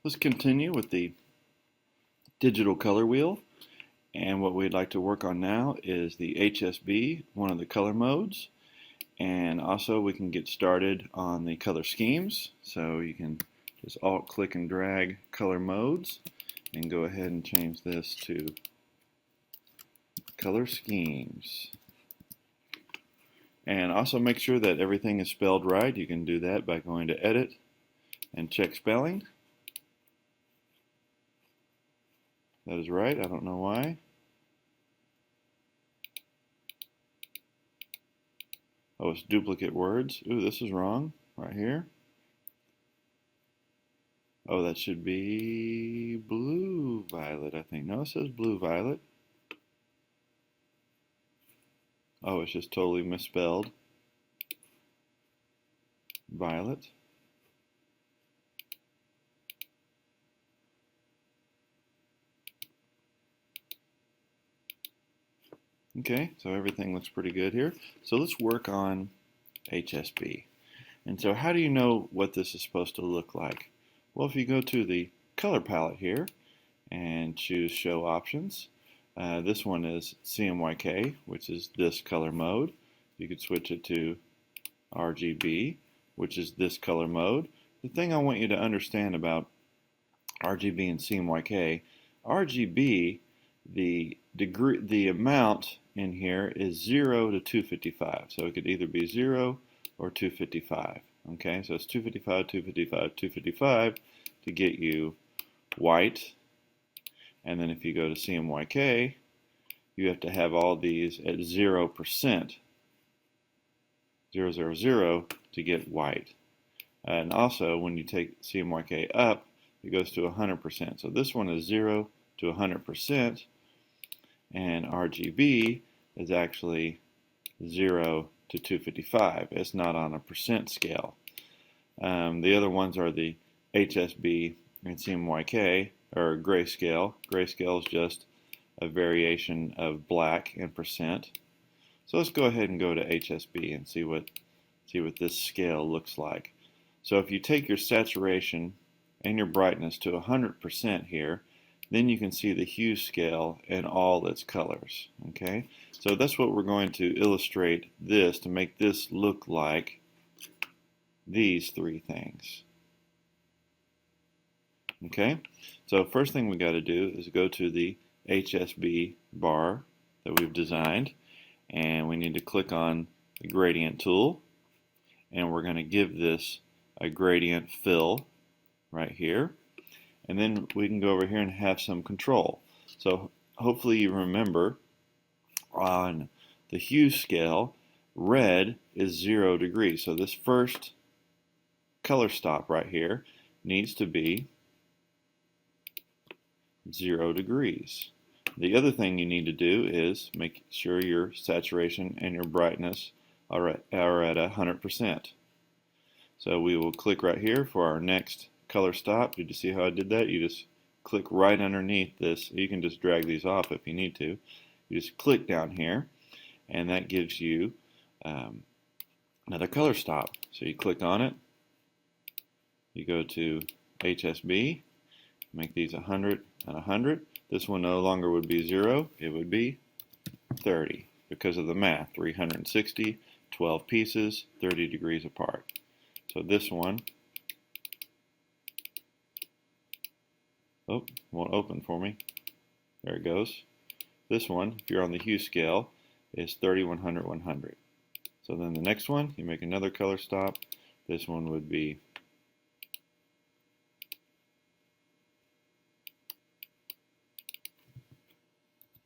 Let's continue with the digital color wheel, and what we'd like to work on now is the HSB, one of the color modes, and also we can get started on the color schemes. So you can just alt click and drag color modes and go ahead and change this to color schemes. And also make sure that everything is spelled right. You can do that by going to edit and check spelling. That is right. I don't know why. Oh, it's duplicate words. Ooh, this is wrong right here. Oh, that should be blue violet, I think. No, it says blue violet. Oh, it's just totally misspelled. Violet. Okay, so everything looks pretty good here. So let's work on HSB. And so how do you know what this is supposed to look like? Well, if you go to the color palette here and choose show options, this one is CMYK, which is this color mode. You could switch it to RGB, which is this color mode. The thing I want you to understand about RGB and CMYK, RGB, the amount in here is 0 to 255. So it could either be 0 or 255. Okay, so it's 255, 255, 255 to get you white. And then if you go to CMYK, you have to have all these at 0%, 000 to get white. And also when you take CMYK up, it goes to 100%. So this one is 0 to 100%, and RGB is actually 0 to 255. It's not on a percent scale. The other ones are the HSB and CMYK, or grayscale. Grayscale is just a variation of black and percent. So let's go ahead and go to HSB and see what this scale looks like. So if you take your saturation and your brightness to 100% here, then you can see the hue scale in all its colors. Okay, so that's what we're going to illustrate this to make this look like these three things. Okay, so first thing we got to do is go to the HSB bar that we've designed, and we need to click on the gradient tool, and we're going to give this a gradient fill right here. And then we can go over here and have some control. So hopefully you remember on the hue scale, red is 0 degrees. So this first color stop right here needs to be 0 degrees. The other thing you need to do is make sure your saturation and your brightness are at 100%. So we will click right here for our next color stop. Did you see how I did that? You just click right underneath this. You can just drag these off if you need to. You just click down here, and that gives you another color stop. So you click on it, you go to HSB, make these 100 and 100. This one no longer would be 0, it would be 30 because of the math. 360, 12 pieces, 30 degrees apart. So this one, oh, won't open for me. There it goes. This one, if you're on the hue scale, is 30, 100, 100. So then the next one, you make another color stop. This one would be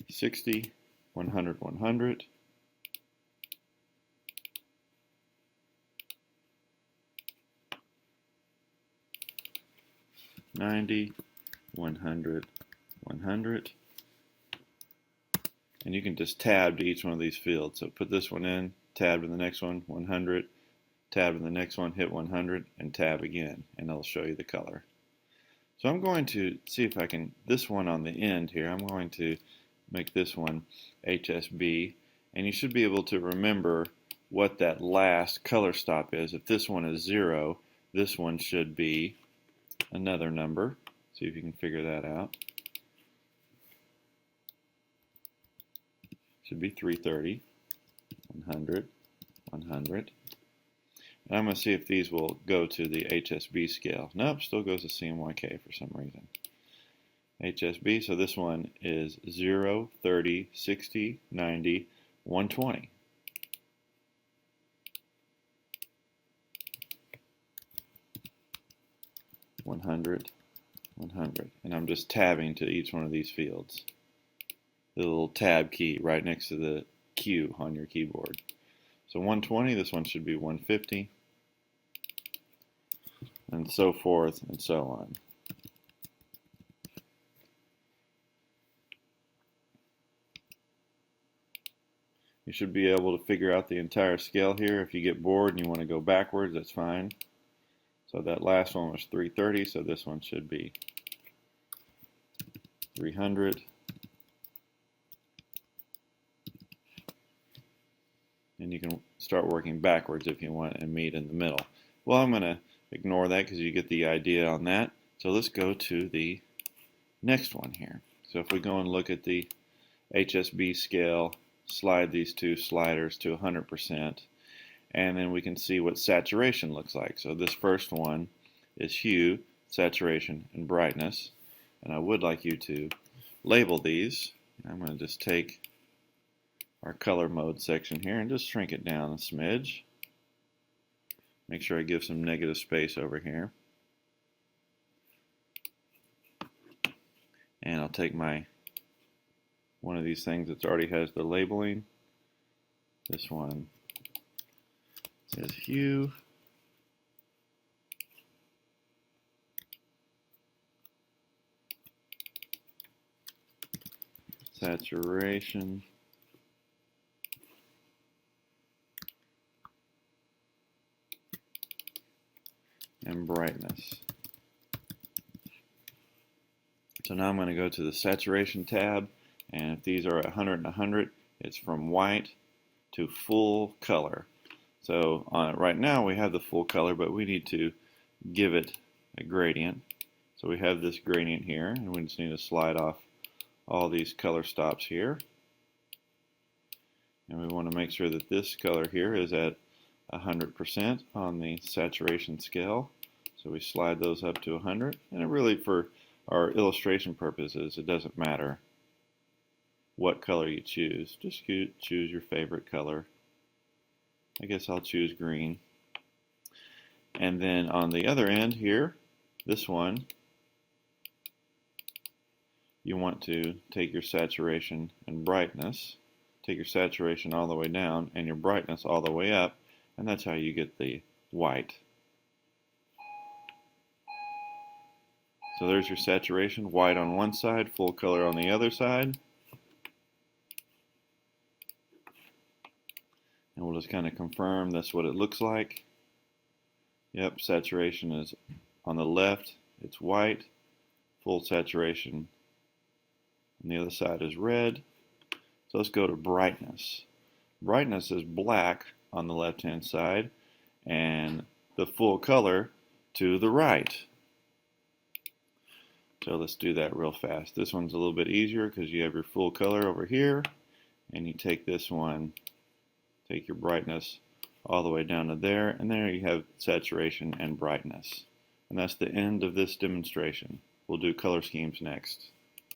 60, 100, 100. 90, 100, 100. And you can just tab to each one of these fields. So put this one in, tab to the next one, 100, tab to the next one, hit 100, and tab again, and it'll show you the color. So I'm going to see if I can, this one on the end here, I'm going to make this one HSB, and you should be able to remember what that last color stop is. If this one is 0, this one should be another number. See if you can figure that out. Should be 330, 100, 100. And I'm going to see if these will go to the HSB scale. Nope, still goes to CMYK for some reason. HSB, so this one is 0, 30, 60, 90, 120. $100, $100. And I'm just tabbing to each one of these fields. The little tab key right next to the Q on your keyboard. So 120, this one should be 150, and so forth and so on. You should be able to figure out the entire scale here. If you get bored and you want to go backwards, that's fine. So that last one was 330, so this one should be 300. And you can start working backwards if you want and meet in the middle. Well, I'm going to ignore that because you get the idea on that. So let's go to the next one here. So if we go and look at the HSB scale, slide these two sliders to 100%, and then we can see what saturation looks like. So this first one is hue, saturation, and brightness. And I would like you to label these. I'm going to just take our color mode section here and just shrink it down a smidge. Make sure I give some negative space over here. And I'll take my one of these things that already has the labeling. This one says hue. Saturation. And brightness. So now I'm going to go to the saturation tab, and if these are 100 and 100, it's from white to full color. So right now we have the full color, but we need to give it a gradient. So we have this gradient here, and we just need to slide off all these color stops here. And we want to make sure that this color here is at 100% on the saturation scale. So we slide those up to 100, and it really, for our illustration purposes, it doesn't matter what color you choose. Just choose your favorite color. I guess I'll choose green. And then on the other end here, this one, you want to take your saturation and brightness, take your saturation all the way down and your brightness all the way up, and that's how you get the white. So there's your saturation, white on one side, full color on the other side. And we'll just kind of confirm that's what it looks like. Yep, saturation is on the left, it's white. Full saturation on the other side is red. So let's go to brightness. Brightness is black on the left-hand side, and the full color to the right. So let's do that real fast. This one's a little bit easier because you have your full color over here, and you take this one, take your brightness all the way down to there, and there you have saturation and brightness. And that's the end of this demonstration. We'll do color schemes next.